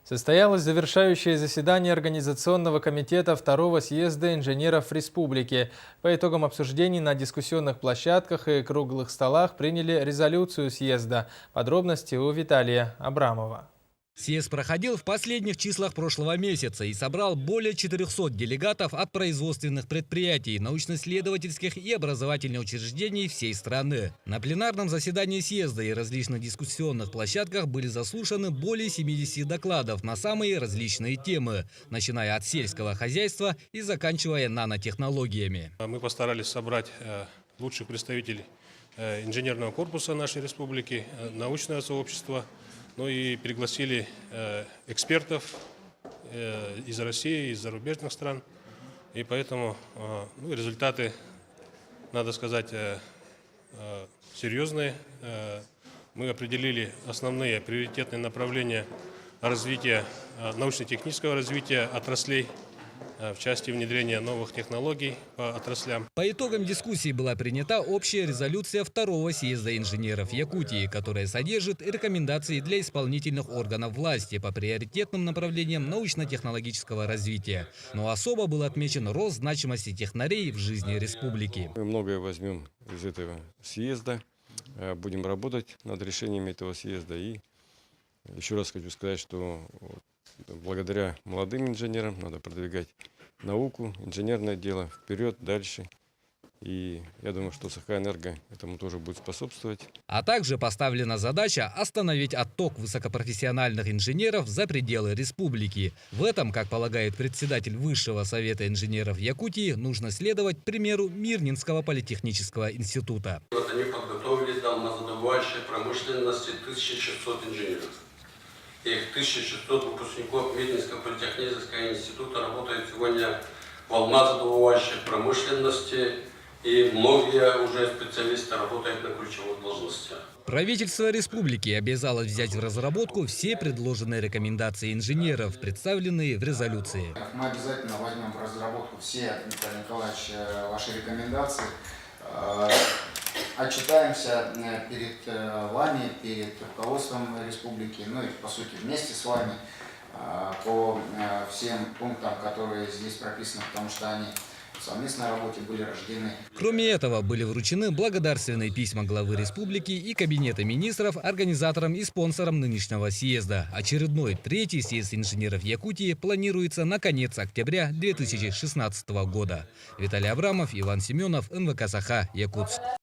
Состоялось завершающее заседание Организационного комитета Второго съезда инженеров республики. По итогам обсуждений на дискуссионных площадках и круглых столах приняли резолюцию съезда. Подробности у Виталия Абрамова. Съезд проходил в последних числах прошлого месяца и собрал более 400 делегатов от производственных предприятий, научно-исследовательских и образовательных учреждений всей страны. На пленарном заседании съезда и различных дискуссионных площадках были заслушаны более 70 докладов на самые различные темы, начиная от сельского хозяйства и заканчивая нанотехнологиями. Мы постарались собрать лучших представителей инженерного корпуса нашей республики, научное сообщество. Ну и пригласили экспертов из России, из зарубежных стран. И поэтому результаты, надо сказать, серьезные. Мы определили основные приоритетные направления развития, научно-технического развития отраслей, в части внедрения новых технологий по отраслям. По итогам дискуссии была принята общая резолюция Второго съезда инженеров Якутии, которая содержит рекомендации для исполнительных органов власти по приоритетным направлениям научно-технологического развития. Но особо был отмечен рост значимости технарей в жизни республики. Мы многое возьмем из этого съезда, будем работать над решениями этого съезда. И еще раз хочу сказать, что благодаря молодым инженерам надо продвигать науку, инженерное дело вперед, дальше. И я думаю, что Сахаэнерго этому тоже будет способствовать. А также поставлена задача остановить отток высокопрофессиональных инженеров за пределы республики. В этом, как полагает председатель Высшего совета инженеров Якутии, нужно следовать примеру Мирнинского политехнического института. Вот они подготовили до алмазодобывающей промышленности 1600 инженеров. Их 1600 выпускников Мирнинского политехнического института работают сегодня в алмазодобывающей промышленности, и многие уже специалисты работают на ключевых должностях. Правительство республики обязалось взять в разработку все предложенные рекомендации инженеров, представленные в резолюции. Мы обязательно возьмем в разработку все, Виталий Николаевич, ваши рекомендации. Отчитаемся перед вами, перед руководством республики, ну и по сути вместе с вами по всем пунктам, которые здесь прописаны, потому что они в совместной работе были рождены. Кроме этого, были вручены благодарственные письма главы республики и Кабинета министров организаторам и спонсорам нынешнего съезда. Очередной третий съезд инженеров Якутии планируется на конец октября 2016 года. Виталий Абрамов, Иван Семенов, НВК Саха, Якутск.